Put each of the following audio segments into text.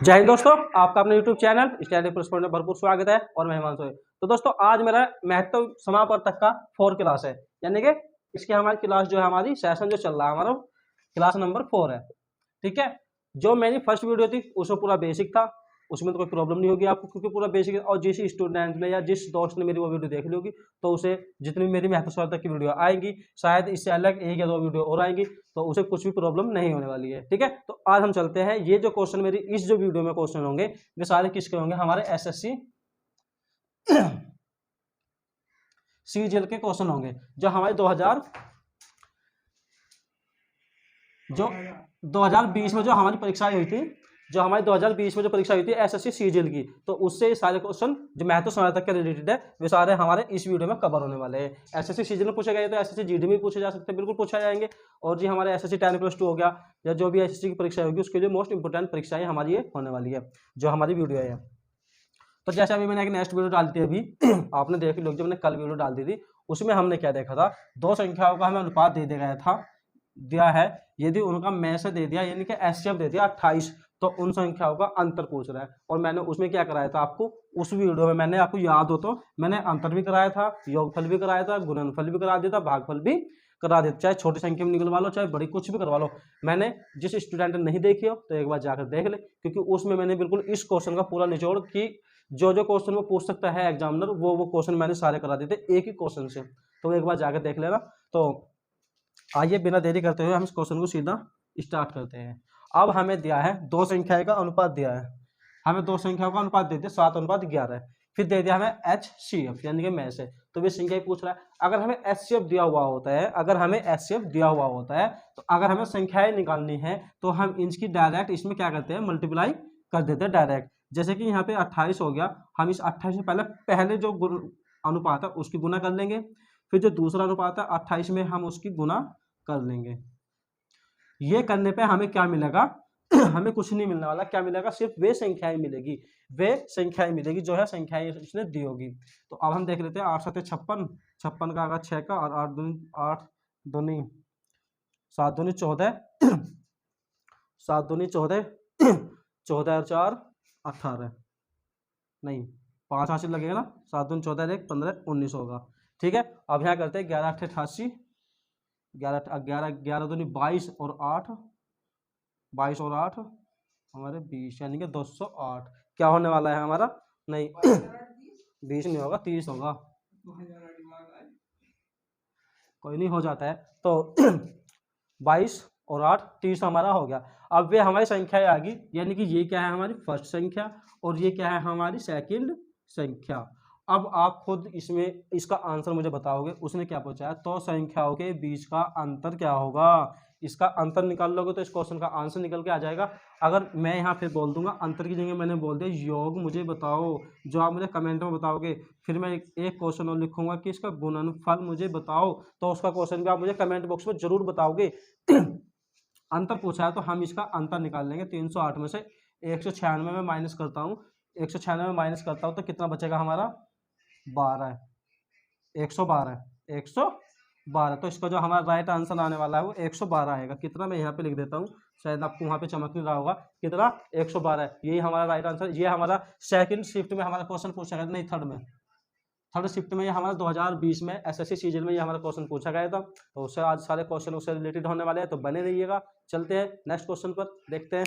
जय हिंद दोस्तों, आपका अपने YouTube चैनल स्टडी प्लस में भरपूर स्वागत है और मैं हिमांशु है। तो दोस्तों आज मेरा महत्व समापवर्तक का 4 क्लास है, यानी कि इसकी हमारी क्लास जो है हमारी सेशन जो चल रहा है हमारा क्लास नंबर 4 है। ठीक है, जो मेरी फर्स्ट वीडियो थी उसमें पूरा बेसिक था, उसमें तो कोई प्रॉब्लम नहीं होगी आपको क्योंकि पूरा बेसिक है। और जिस स्टूडेंट ने या जिस दोस्त ने मेरी वो वीडियो देख ली होगी तो उसे जितनी मेरी महत्व समापवर्तक की वीडियो आएगी, शायद इससे अलग 1 या 2 वीडियो और आएंगी, तो उसे कुछ भी प्रॉब्लम नहीं होने वाली है। ठीक है, तो आज हम चलते हैं। ये जो क्वेश्चन मेरी इस जो वीडियो में क्वेश्चन होंगे वे सारे किसके होंगे? हमारे एसएससी सीजीएल के क्वेश्चन होंगे जो हमारे 2020 में जो हमारी परीक्षा हुई थी, जो हमारी 2020 में जो परीक्षा हुई थी एसएससी सीजीएल की, तो उससे सारे क्वेश्चन जो महत्व समापवर्तक के रिलेटेड है वे सारे हमारे इस वीडियो में कवर होने वाले हैं। एसएससी सीजीएल में पूछे गए तो एसएससी जीडी में पूछे जा सकते हैं, बिल्कुल पूछा जाएंगे। और जी हमारे एसएससी 10+2 हो गया या जो भी एसएससी की परीक्षा होगी उसके लिए मोस्ट इंपोर्टेंट परीक्षाएं हमारी ये होने वाली है जो हमारी वीडियो है। तो जैसे अभी मैंने एक नेक्स्ट वीडियो डाल दी अभी आपने देख लो, जो मैंने कल वीडियो डाल दी थी उसमें हमने क्या देखा था, दो संख्याओं का हमें अनुपात दे दिया गया था, दिया है, यदि उनका में से दे दिया यानी कि एचसीएफ दे दिया 28, तो उन संख्याओं का अंतर पूछ रहा है। और मैंने उसमें क्या कराया था आपको, उस वीडियो में मैंने आपको याद हो तो मैंने अंतर भी कराया था, योगफल भी कराया था, गुणनफल भी करा दिया था, भागफल भी करा देता, चाहे छोटी संख्या में निकलवा लो चाहे बड़ी, कुछ भी करवा लो। मैंने जिस स्टूडेंट ने नहीं देखी हो तो एक बार जाकर देख ले, क्योंकि उसमें मैंने बिल्कुल इस क्वेश्चन का पूरा निचोड़ की जो जो क्वेश्चन वो पूछ सकता है एग्जामिनर वो क्वेश्चन मैंने सारे करा दिए थे एक ही क्वेश्चन से, तो एक बार जाकर देख लेना। तो आइए बिना देरी करते हुए हम इस क्वेश्चन को सीधा स्टार्ट करते हैं। अब हमें दिया है दो संख्याएं का अनुपात दिया है, हमें दो संख्याओं का अनुपात दे दिया 7:11, फिर दे दिया हमें HCF यानी कि में से, तो वे संख्या पूछ रहा है। अगर हमें HCF दिया हुआ होता है, अगर हमें HCF दिया हुआ होता है तो अगर हमें संख्याएं निकालनी है तो हम इनकी डायरेक्ट इसमें क्या करते हैं, मल्टीप्लाई कर देते हैं डायरेक्ट। जैसे कि यहाँ पे 28 हो गया, हम इस 28 से पहले जो अनुपात है उसकी गुना कर लेंगे, फिर जो दूसरा अनुपात है 28 में हम उसकी गुना कर लेंगे। ये करने पे हमें क्या मिलेगा हमें कुछ नहीं मिलने वाला, क्या मिलेगा, सिर्फ वे संख्याएं मिलेगी, वे संख्याएं मिलेगी जो है संख्याएं इसने दी होगी। तो अब हम देख लेते हैं 8 7 56, 56 का आगा 6 का, और 8 दूनी 7 दूनी 14, 7 दूनी 14, 14 और 4 18, नहीं 5 हासिल लगेगा ना, 7 दूनी 14 1 15 19 होगा। ठीक है, अब यहाँ करते हैं 11 8 88, 11 दूनी 22 और 8, 22 और 8 हमारे 20 यानी कि 208। क्या होने वाला है हमारा, नहीं 20 नहीं होगा 30 होगा, कोई नहीं हो जाता है। तो 22 और 8 30 हमारा हो गया। अब वे हमारी संख्या आ गई, यानी कि ये क्या है हमारी फर्स्ट संख्या और ये क्या है हमारी सेकंड संख्या। अब आप खुद इसमें इसका आंसर मुझे बताओगे, उसने क्या पूछा है, तो संख्याओं के बीच का अंतर क्या होगा, इसका अंतर निकाल लोगे तो इस क्वेश्चन का आंसर निकल के आ जाएगा। अगर मैं यहाँ पे बोल दूंगा अंतर की जगह मैंने बोल दिया योग मुझे बताओ, जो आप मुझे कमेंट में बताओगे, फिर मैं एक क्वेश्चन और लिखूंगा कि इसका गुणनफल मुझे बताओ, तो उसका क्वेश्चन भी आप मुझे कमेंट बॉक्स में जरूर बताओगे। अंतर पूछा है तो हम इसका अंतर निकाल लेंगे। 308 में से 196 में माइनस करता हूँ, 196 में माइनस करता हूँ तो कितना बचेगा हमारा 12, 112, तो इसका जो हमारा राइट आंसर आने वाला है वो 112 आएगा। कितना, मैं यहाँ पे लिख देता हूँ, शायद आपको वहाँ पे चमक नहीं रहा होगा, कितना 112 है, यही हमारा राइट आंसर। ये हमारा सेकंड शिफ्ट में हमारा क्वेश्चन पूछा गया, नहीं थर्ड शिफ्ट में ये हमारा 2020 में एसएससी सीजीएल में ये हमारा क्वेश्चन पूछा गया था। तो उससे आज सारे क्वेश्चन उससे रिलेटेड होने वाले हैं, तो बने रहिएगा। चलते हैं नेक्स्ट क्वेश्चन पर, देखते हैं।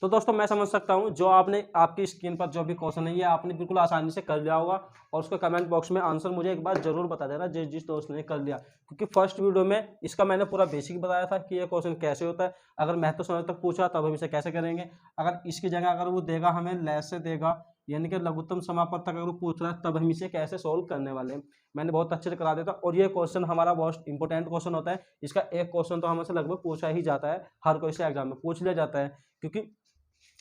तो दोस्तों मैं समझ सकता हूं जो आपने आपकी स्क्रीन पर जो भी क्वेश्चन है ये आपने बिल्कुल आसानी से कर लिया होगा, और उसको कमेंट बॉक्स में आंसर मुझे एक बार जरूर बता देना जिस दोस्त ने कर लिया, क्योंकि फर्स्ट वीडियो में इसका मैंने पूरा बेसिक बताया था कि ये क्वेश्चन कैसे होता है। अगर महत्व समय तक पूछा तब हम इसे कैसे करेंगे, अगर इसकी जगह अगर वो देगा हमें लेस से देगा यानी कि लघुत्तम समापवर्तक अगर वो पूछ रहा है तब हम इसे कैसे सोल्व करने वाले हैं, मैंने बहुत अच्छे से करा देता। और ये क्वेश्चन हमारा बहुत इंपॉर्टेंट क्वेश्चन होता है, इसका एक क्वेश्चन तो हमसे लगभग पूछा ही जाता है, हर कोई से एग्जाम में पूछ लिया जाता है, क्योंकि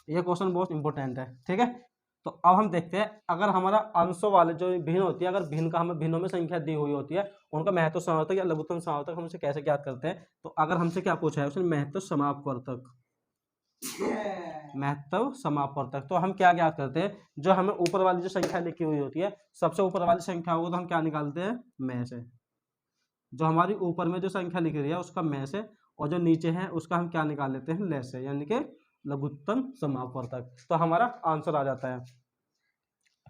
ये क्वेश्चन बहुत इंपॉर्टेंट है। ठीक है, तो अब हम देखते हैं अगर हमारा अंशों वाले जो भिन्न होती है, अगर भिन्न का हमें भिन्नों में संख्या दी हुई होती है उनका महत्व समापवर्तक या लघुत्तम समापवर्तक हम उसे कैसे ज्ञात करते हैं। तो अगर हमसे क्या पूछा है उसने महत्व समापवर्तक, महत्तव समापवर्तक। तो हम क्या ज्ञात करते हैं, जो हमें ऊपर वाली जो संख्या लिखी हुई होती है, सबसे ऊपर वाली संख्या होगी तो हम क्या निकालते हैं, में से। जो हमारी ऊपर में जो संख्या लिखी रही है उसका में से, और जो नीचे है उसका हम क्या निकाल लेते हैं, ले से, यानी कि लघुत्तम समापवर्तक। तो हमारा आंसर आ जाता है।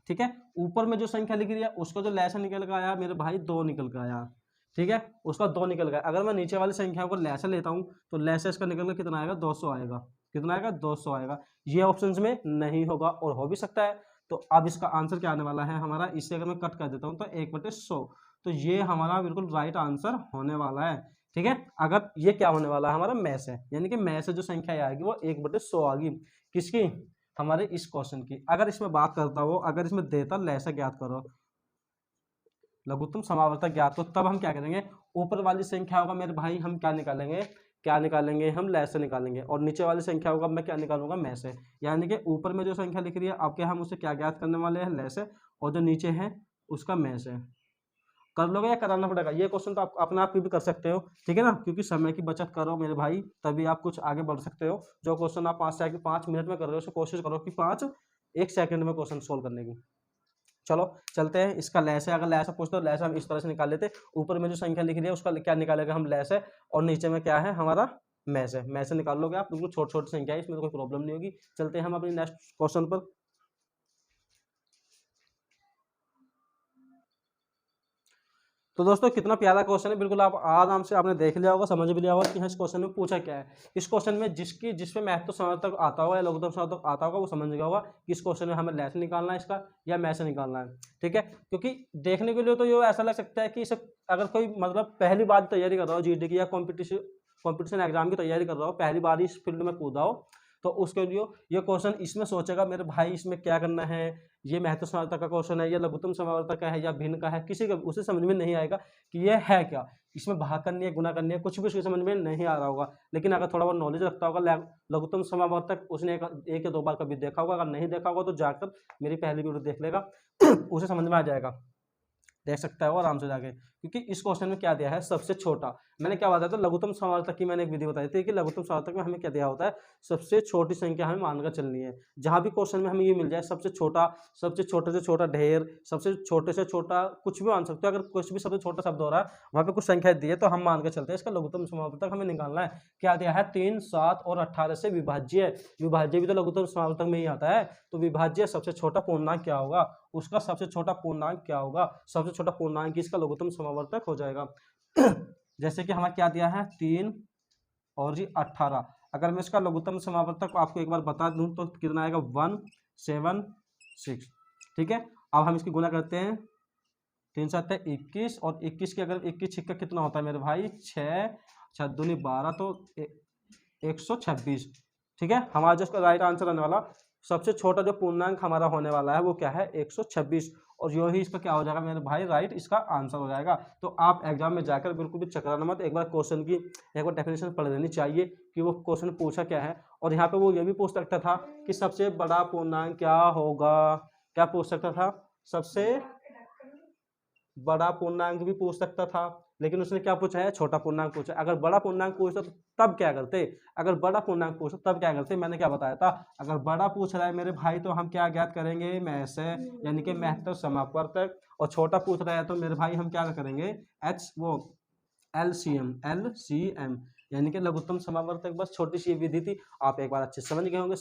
ठीक है, ऊपर में जो संख्या लिखी रही है उसको जो ले से निकल कर आया मेरे भाई 2 निकल कर आया। ठीक है, उसका 2 निकल गया। अगर मैं नीचे वाली संख्या को ले से लेता हूँ तो ले से इसका निकल कर कितना आएगा, 200 आएगा। कितना आएगा, 200 आएगा। ये ऑप्शंस में नहीं होगा और हो भी सकता है। तो अब इसका आंसर क्या आने वाला है हमारा, इससे अगर मैं कट कर देता हूँ तो 1/100। तो ये हमारा बिल्कुल राइट आंसर होने वाला है। ठीक है, अगर ये क्या होने वाला है हमारा, में से, यानी कि में से जो संख्या आएगी वो 1/100 आ गई। किसकी, हमारे इस क्वेश्चन की। अगर इसमें बात करता हो, अगर इसमें देता ले से ज्ञात करो, लघुत्तम समावर्तक ज्ञात करो, तब हम क्या करेंगे, ऊपर वाली संख्या होगा मेरे भाई हम क्या निकालेंगे, क्या निकालेंगे, हम ले से निकालेंगे, और नीचे वाली संख्या होगा मैं क्या निकालूंगा, में से। यानी कि ऊपर में जो संख्या लिख रही है आपके, हम उसे क्या ज्ञात करने वाले हैं, ले से, और जो नीचे है उसका में से। कर लोगे या कराना पड़ेगा, ये क्वेश्चन तो आप अपने आप भी कर सकते हो। ठीक है ना, क्योंकि समय की बचत करो मेरे भाई, तभी आप कुछ आगे बढ़ सकते हो। जो क्वेश्चन आप 5 मिनट में कर रहे हो, उसे कोशिश करो कि 1 सेकंड में क्वेश्चन सोल्व करने की। चलो चलते हैं, इसका लैस है, अगर लैस पूछते हो, लैस हम इस तरह से निकाल लेते। ऊपर में जो संख्या लिख रही है उसका क्या निकालेगा, हम लैस है, और नीचे में क्या है हमारा, में से निकाल लोगे आप, बिल्कुल छोटी छोटी संख्या है, इसमें तो कोई प्रॉब्लम नहीं होगी। चलते हैं हम अपने नेक्स्ट क्वेश्चन पर। तो दोस्तों कितना प्यारा क्वेश्चन है, बिल्कुल आप आराम से आपने देख लिया होगा, समझ भी लिया होगा कि हाँ इस क्वेश्चन में पूछा क्या है। इस क्वेश्चन में जिसमें महत्व समावर्तक आता होगा या लघुत्तम समावर्तक आता होगा वो समझ गया होगा कि इस क्वेश्चन में हमें लैस निकालना है इसका या में से निकालना है। ठीक है, क्योंकि देखने के लिए तो ये ऐसा लग सकता है कि इसे अगर कोई मतलब पहली बार तैयारी कर रहा हो जीडी की या कॉम्पिटिशन एग्जाम की तैयारी कर रहा हो, पहली बार इस फील्ड में कूदा हो, तो उसके लिए ये क्वेश्चन इसमें सोचेगा मेरे भाई इसमें क्या करना है, ये महत्व समावर्तक का क्वेश्चन है या लघुत्तम समावर्तक का है या भिन्न का है, किसी का उसे समझ में नहीं आएगा कि ये है क्या, इसमें भाग करनी है, गुना करनी है, कुछ भी उसके समझ में नहीं आ रहा होगा। लेकिन अगर थोड़ा बहुत नॉलेज रखता होगा लघुत्तम समावर्तक, उसने एक या दो बार कभी देखा होगा, अगर नहीं देखा होगा तो जाकर मेरी पहली वीडियो देख लेगा उसे समझ में आ जाएगा, देख सकता है वो आराम से जाके। क्योंकि इस क्वेश्चन में क्या दिया है, सबसे छोटा, मैंने क्या बताया था, लघुत्तम समावर्तक की मैंने एक विधि बताई थी कि लघुत्तम समावर्तक में हमें क्या दिया होता है, सबसे छोटी संख्या हमें मानकर चलनी है। जहां भी क्वेश्चन में हमें ये मिल जाए सबसे छोटे से छोटा ढेर, सबसे छोटे से छोटा कुछ भी मान सकते हो, अगर कुछ भी सबसे छोटा शब्द हो रहा है वहां पे कुछ संख्या दी है तो हम मान के चलते हैं इसका लघुत्तम समावर्तक हमें निकालना है। क्या दिया है, 3, 7 और 18 से विभाज्य। विभाज्य भी तो लघुत्तम समावर्तक में ही आता है। तो विभाज्य सबसे छोटा पूर्णांक क्या होगा, उसका सबसे छोटा पूर्णांक क्या होगा, सबसे छोटा पूर्णांक इसका लघुत्तम समावर्तक हो जाएगा। जैसे कि हमें क्या दिया है, 3 और जी 18। अगर मैं इसका लघुत्तम समावर्तक आपको एक बार बता दूं तो कितना आएगा, 176। ठीक है, अब हम इसकी गुना करते हैं, 3 7 21, और 21 के अगर 21 छिक्का कितना होता है मेरे भाई, 6 6 दूनी 12, तो 126। ठीक है, हमारा जो इसका राइट आंसर आने वाला सबसे छोटा जो पूर्णांक हमारा होने वाला है वो क्या है, 126, और यो ही इसका क्या हो जाएगा मेरे भाई, राइट इसका आंसर हो जाएगा। तो आप एग्जाम में जाकर बिल्कुल भी चकराना मत, एक बार क्वेश्चन की एक बार डेफिनेशन पढ़ लेनी चाहिए कि वो क्वेश्चन पूछा क्या है। और यहाँ पे वो ये भी पूछ सकता था कि सबसे बड़ा पूर्णांक क्या होगा, क्या पूछ सकता था, सबसे बड़ा पूर्णांक भी पूछ सकता था, लेकिन उसने क्या पूछा है, छोटा पूर्णांक पूछा। अगर बड़ा पूर्णांक पूछता तो तब क्या करते, अगर बड़ा पूर्णांक पूछता तब क्या करते, मैंने क्या बताया था, अगर बड़ा पूछ रहा है मेरे भाई तो हम क्या ज्ञात करेंगे, में से, यानी कि महत्तव समापवर्तक, और छोटा पूछ रहा है तो मेरे भाई हम क्या करेंगे, एलसीएम, यानी कि लघुत्तम समावर्तक। बस छोटी सी विधि थी, आप एक बार अच्छे समझ गए होंगे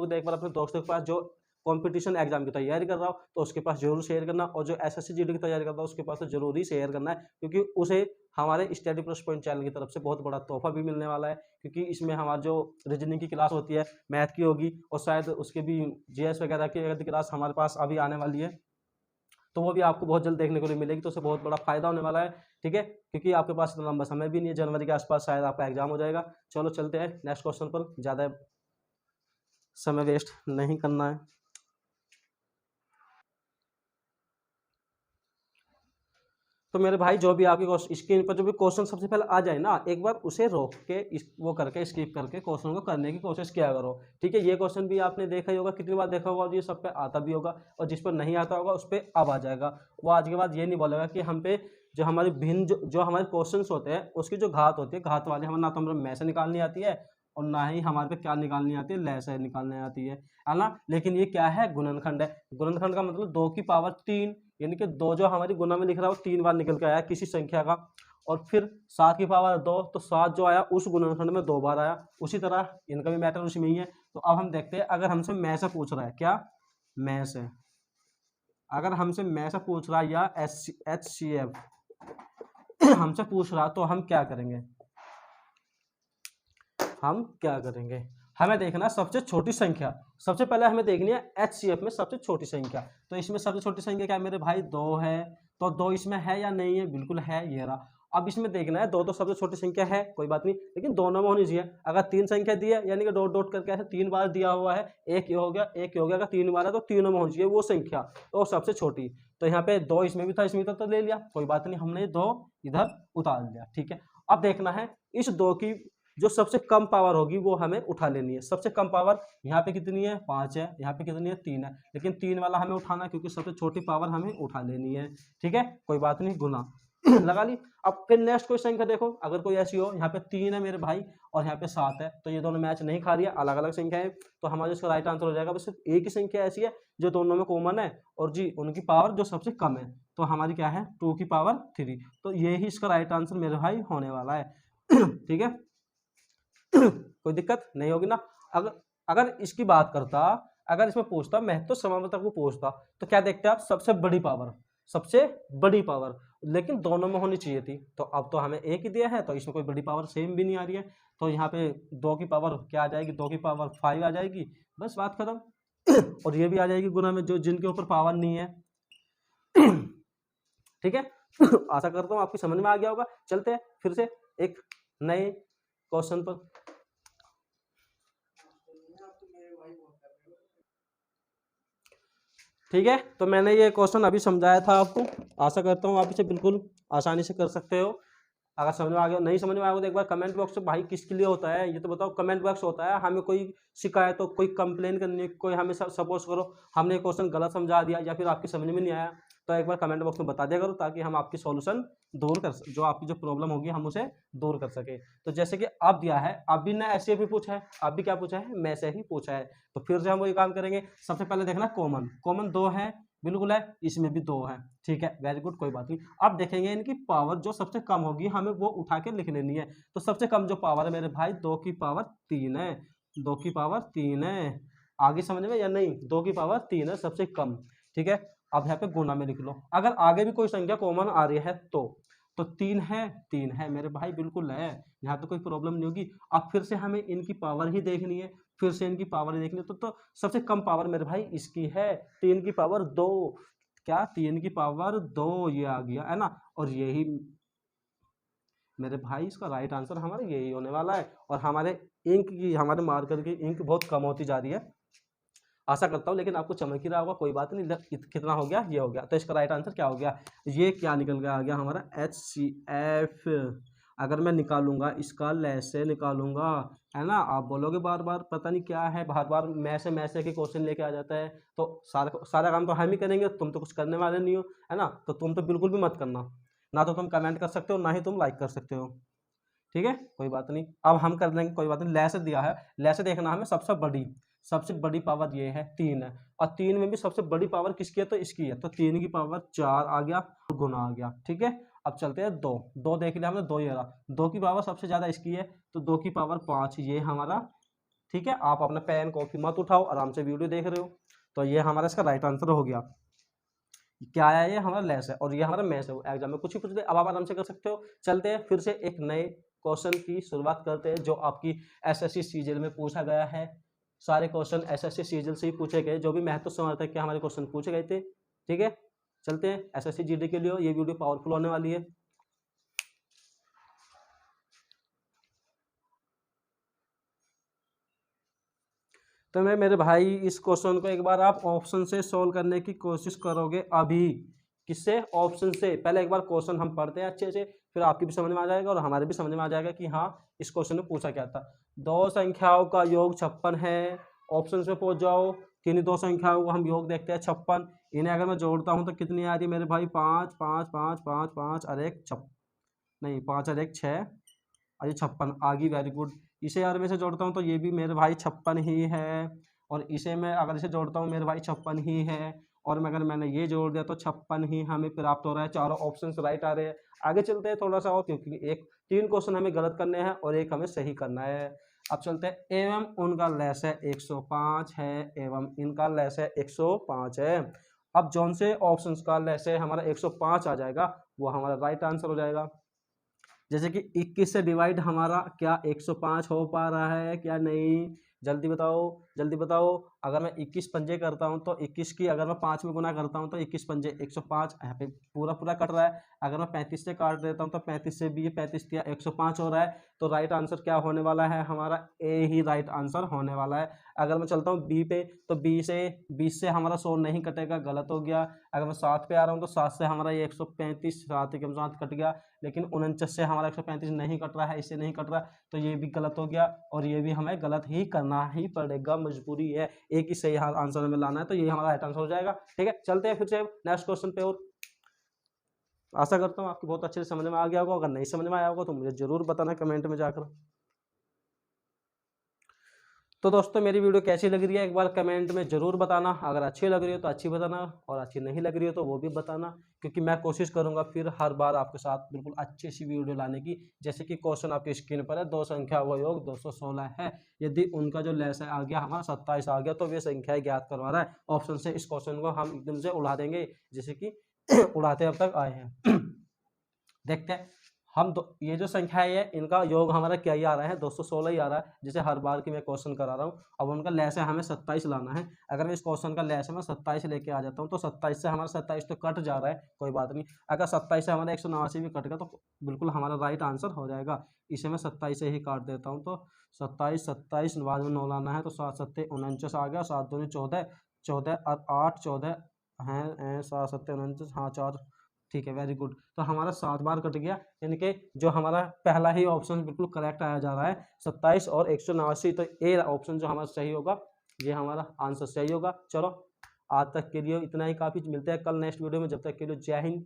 तो एक बार अपने दोस्तों के पास जो कंपटीशन एग्जाम की तैयारी कर रहा हो तो उसके पास जरूर शेयर करना, और जो एसएससी जीडी की तैयारी कर रहा हो उसके पास तो जरूर ही शेयर करना है, क्योंकि उसे हमारे स्टडी प्लस पॉइंट चैनल की तरफ से बहुत बड़ा तोहफा भी मिलने वाला है। क्योंकि इसमें हमारा जो रीजनिंग की क्लास होती है, मैथ की होगी, और शायद उसके भी जीएस वगैरह की क्लास हमारे पास अभी आने वाली है, तो वो भी आपको बहुत जल्द देखने को लिए मिलेगी, तो उससे बहुत बड़ा फायदा होने वाला है। ठीक है, क्योंकि आपके पास इतना लंबा समय भी नहीं है, जनवरी के आसपास शायद आपका एग्जाम हो जाएगा। चलो चलते हैं नेक्स्ट क्वेश्चन पर, ज़्यादा समय वेस्ट नहीं करना है। तो मेरे भाई जो भी आपके स्क्रीन पर जो भी क्वेश्चन सबसे पहले आ जाए ना, एक बार उसे रोक के वो करके स्किप करके क्वेश्चन को करने की कोशिश किया करो। ठीक है, ये क्वेश्चन भी आपने देखा ही होगा, कितनी बार देखा होगा, और ये सब पे आता भी होगा, और जिस पर नहीं आता होगा उस पर अब आ जाएगा। वो आज के बाद ये नहीं बोलेगा कि हम पे जो हमारी भिन्न जो हमारे क्वेश्चन होते हैं उसकी जो घात होती है, घात वाले हमें ना तो हमें में से निकालनी आती है और ना ही हमारे पे क्या निकालनी आती है, लैस है निकालने आती है ना। लेकिन ये क्या है, गुणनखंड है। गुणनखंड का मतलब 2 की पावर 3, यानी कि 2 जो हमारी गुना में लिख रहा है वो 3 बार निकल के आया किसी संख्या का। और फिर 7 की पावर 2, तो 7 जो आया उस गुणनखंड में 2 बार आया। उसी तरह इनका भी मैटर उसी में ही है। तो अब हम देखते हैं, अगर हमसे में से पूछ रहा है, क्या में से, अगर हमसे में से पूछ रहा है या HCF हमसे पूछ रहा, तो हम क्या करेंगे, हम क्या करेंगे, हमें देखना सबसे छोटी संख्या। सबसे पहले हमें देखनी है HCF में सबसे छोटी संख्या। तो इसमें सबसे छोटी संख्या क्या है मेरे भाई, 2 है। तो 2 इसमें है या नहीं है, बिल्कुल है, ये रहा। अब इसमें देखना है 2 तो सबसे छोटी संख्या है, कोई बात नहीं, लेकिन दोनों में होनी चाहिए। अगर 3 संख्या दी है, यानी कि डॉट डॉट करके ऐसे 3 बार दिया हुआ है, एक ये हो गया, एक ये हो गया, अगर 3 बार है तो तीनों में होनी चाहिए वो संख्या, तो सबसे छोटी। तो यहाँ पे 2 इसमें भी था, इसमें तो ले लिया, कोई बात नहीं, हमने 2 इधर उतार लिया, ठीक है। अब देखना है इस 2 की जो सबसे कम पावर होगी वो हमें उठा लेनी है। सबसे कम पावर यहाँ पे कितनी है, 5 है, यहाँ पे कितनी है, 3 है, लेकिन 3 वाला हमें उठाना है क्योंकि सबसे छोटी पावर हमें उठा लेनी है, ठीक है, कोई बात नहीं, गुना लगा ली। अब फिर नेक्स्ट कोई संख्या देखो, अगर कोई ऐसी हो, यहाँ पे 3 है मेरे भाई और यहाँ पे 7 है, तो ये दोनों मैच नहीं खा रही है, अलग अलग संख्या है। तो हमारा इसका राइट आंसर हो जाएगा बस एक ही संख्या ऐसी है जो दोनों में कॉमन है और जी उनकी पावर जो सबसे कम है, तो हमारी क्या है, 2 की पावर 3। तो ये ही इसका राइट आंसर मेरे भाई होने वाला है ठीक है कोई दिक्कत नहीं होगी ना। अगर अगर इसकी बात करता, अगर इसमें पूछता महत्व समानता को पूछता, तो क्या देखते हैं आप, सबसे बड़ी पावर, सबसे बड़ी पावर, लेकिन दोनों में होनी चाहिए थी। तो अब तो हमें एक ही दिया है, तो इसमें कोई बड़ी पावर सेम भी नहीं आ रही है। तो यहाँ पे 2 की पावर क्या आ जाएगी, 2 की पावर 5 आ जाएगी, बस बात खत्म और ये भी आ जाएगी गुना में, जो जिनके ऊपर पावर नहीं है ठीक है आशा करता हूँ आपकी समझ में आ गया होगा। चलते हैं फिर से एक नए क्वेश्चन पर। ठीक है, तो मैंने ये क्वेश्चन अभी समझाया था आपको, आशा करता हूँ आप इसे बिल्कुल आसानी से कर सकते हो। अगर समझ में आ गया, नहीं समझ में आएगा तो एक बार कमेंट बॉक्स में, भाई किसके लिए होता है ये तो बताओ, कमेंट बॉक्स होता है, हमें कोई शिकायत हो, कोई कंप्लेन करनी है, कोई हमें सपोज करो हमने क्वेश्चन गलत समझा दिया या फिर आपकी समझ में नहीं आया, तो एक बार कमेंट बॉक्स में बता दिया करो, ताकि हम आपकी सॉल्यूशन दूर कर, जो आपकी जो प्रॉब्लम होगी हम उसे दूर कर सके। तो जैसे कि अब दिया है, अब भी ना ऐसे भी पूछा है, अब भी क्या पूछा है, मैं से ही पूछा है, तो फिर से हम वही काम करेंगे। सबसे पहले देखना कॉमन, कॉमन 2 है, बिल्कुल है, इसमें भी 2 है, ठीक है, वेरी गुड, कोई बात नहीं। अब देखेंगे इनकी पावर जो सबसे कम होगी हमें वो उठा के लिख लेनी है। तो सबसे कम जो पावर है मेरे भाई 2 की पावर 3 है, 2 की पावर 3 है, आगे समझ में या नहीं, 2 की पावर 3 है सबसे कम, ठीक है। अब यहाँ पे गुना में लिख लो, अगर आगे भी कोई संख्या कॉमन आ रही है तो 3 है, 3 है मेरे भाई, बिल्कुल है, यहाँ तो कोई प्रॉब्लम नहीं होगी। अब फिर से हमें इनकी पावर ही देखनी है, फिर से इनकी पावर ही देखनी है, तो सबसे कम पावर मेरे भाई इसकी है, 3 की पावर 2, क्या 3 की पावर 2, ये आ गया है ना। और यही मेरे भाई इसका राइट आंसर हमारा यही होने वाला है। और हमारे इंक की, हमारे मार्कर की इंक बहुत कम होती जा रही है, आशा करता हूँ, लेकिन आपको चमक ही रहा होगा, कोई बात नहीं, कितना हो गया, ये हो गया। तो इसका राइट आंसर क्या हो गया, ये क्या निकल गया, आ गया हमारा HCF। अगर मैं निकालूंगा इसका लैसे निकालूंगा, है ना, आप बोलोगे बार बार पता नहीं क्या है, बार बार मैसे के क्वेश्चन लेके आ जाता है, तो सारा सारा काम तो हम ही करेंगे, तुम तो कुछ करने वाले नहीं हो, है ना। तो तुम तो बिल्कुल भी मत करना, ना तो तुम कमेंट कर सकते हो, ना ही तुम लाइक कर सकते हो, ठीक है, कोई बात नहीं। अब हम कर लेंगे, कोई बात नहीं, लैसे दिया है, लैसे देखना हमें सबसे बड़ी पावर ये है 3 है, और 3 में भी सबसे बड़ी पावर किसकी है, तो इसकी है, तो 3 की पावर 4 आ गया, गुना आ गया, ठीक है। अब चलते हैं 2 देख लिया हमने, 2 ये रहा, 2 की पावर सबसे ज्यादा इसकी है, तो 2 की पावर 5 ये हमारा, ठीक है। आप अपना पेन कॉपी मत उठाओ, आराम से वीडियो देख रहे हो, तो ये हमारा इसका राइट आंसर हो गया। क्या है, ये हमारा लेस है और ये हमारा मैस है, एग्जाम में कुछ ही पूछ दे, अब आप आराम से कर सकते हो। चलते हैं फिर से एक नए क्वेश्चन की शुरुआत करते हैं, जो आपकी एसएससी सीजीएल में पूछा गया है। सारे क्वेश्चन एसएससी सीजीएल से ही पूछे गए, जो भी महत्व समर्थक के हमारे क्वेश्चन पूछे गए थे, ठीक है। चलते हैं एसएससी जीडी के लिए, ये वीडियो पावरफुल होने वाली है। तो मैं मेरे भाई इस क्वेश्चन को एक बार आप ऑप्शन से सोल्व करने की कोशिश करोगे अभी, किससे, ऑप्शन से। पहले एक बार क्वेश्चन हम पढ़ते हैं अच्छे से, फिर आपकी भी समझ में आ जाएगा और हमारे भी समझ में आ जाएगा कि हाँ इस क्वेश्चन में पूछा क्या था। 2 संख्याओं का योग 56 है, ऑप्शन में पहुंच जाओ, किन्हीं 2 संख्याओं को हम योग देखते हैं 56, इन्हें अगर मैं जोड़ता हूँ तो कितनी आ रही है मेरे भाई, 5 5 5 5 5 और 1 6, नहीं 5 और 1 6 और ये 56 आ गई, वेरी गुड। इसे अगर मैं इसे जोड़ता हूँ तो ये भी मेरे भाई 56 ही है, और इसे मैं अगर इसे जोड़ता हूँ मेरे भाई 56 ही है, और मैं अगर मैंने ये जोड़ दिया तो 56 ही हमें प्राप्त हो रहा है। चारों ऑप्शन राइट आ रहे हैं। आगे चलते हैं थोड़ा सा और, क्योंकि एक 3 क्वेश्चन हमें गलत करने हैं और एक हमें सही करना है। अब चलते हैं। एवं उनका लैस है 105 है, एवं इनका लैस है 105 है। अब जौन से ऑप्शन का लैस है हमारा 105 आ जाएगा, वो हमारा राइट आंसर हो जाएगा। जैसे कि 21 से डिवाइड हमारा क्या 105 हो पा रहा है क्या नहीं, जल्दी बताओ जल्दी बताओ। अगर मैं 21 पंजे करता हूं तो 21 की अगर मैं 5 में गुना करता हूं तो 21 पंजे 105, यहाँ पे पूरा पूरा कट रहा है। अगर मैं 35 से काट देता हूं तो 35 से भी 35 किया 105 हो रहा है। तो राइट आंसर क्या होने वाला है हमारा, ए ही राइट आंसर होने वाला है। अगर मैं चलता हूँ बी पे, तो 20 से हमारा 100 नहीं कटेगा, गलत हो गया। अगर मैं 7 पे आ रहा हूँ तो 7 से हमारा ये 135, 7 के 7 कट गया, लेकिन 49 से हमारा 135 नहीं कट रहा है, इससे नहीं कट रहा, तो ये भी गलत हो गया। और ये भी हमें गलत ही करना ही पड़ेगा, मजबूरी है, एक ही सही आंसर हमें लाना है, तो ये हमारा राइट आंसर हो जाएगा। ठीक है, चलते हैं फिर से नेक्स्ट क्वेश्चन पे। और आशा करता हूँ आपको बहुत अच्छे से समझ में आ गया होगा। अगर नहीं समझ में आया होगा तो मुझे जरूर बताना कमेंट में जाकर। तो दोस्तों मेरी वीडियो कैसी लग रही है एक बार कमेंट में ज़रूर बताना। अगर अच्छी लग रही हो तो अच्छी बताना, और अच्छी नहीं लग रही हो तो वो भी बताना, क्योंकि मैं कोशिश करूंगा फिर हर बार आपके साथ बिल्कुल अच्छी सी वीडियो लाने की। जैसे कि क्वेश्चन आपकी स्क्रीन पर है, 2 संख्या का योग 216 है, यदि उनका जो लेस है आ गया हमारा 27 आ गया, तो वे संख्या ज्ञात करवा रहा है। ऑप्शन से इस क्वेश्चन को हम एकदम से उड़ा देंगे, जैसे कि उड़ाते अब तक आए हैं। देखते हैं हम ये जो संख्या है इनका योग हमारा क्या ही आ रहा है, 216 ही आ रहा है, जैसे हर बार की मैं क्वेश्चन करा रहा हूँ। अब उनका लैस है हमें 27 लाना है। अगर मैं इस क्वेश्चन का लैस है मैं 27 लेके आ जाता हूँ, तो 27 से हमारा 27 तो कट जा रहा है, कोई बात नहीं। अगर 27 से हमारा 189 भी कट गया तो बिल्कुल हमारा राइट आंसर हो जाएगा। इसे मैं 27 से ही काट देता हूँ, तो 27 बाद में 9 लाना है, तो 7 7 49 आ गया, 7 दूनी 14, 14 और 8 14 हैं, 7 7 49, हाँ 4, ठीक है, वेरी गुड। तो हमारा 7 बार कट गया, यानी कि जो हमारा पहला ही ऑप्शन बिल्कुल करेक्ट आया जा रहा है, 27 और 189। तो ए ऑप्शन जो हमारा सही होगा, ये हमारा आंसर सही होगा। चलो आज तक के लिए इतना ही काफ़ी, मिलते हैं कल नेक्स्ट वीडियो में। जब तक के लिए जय हिंद।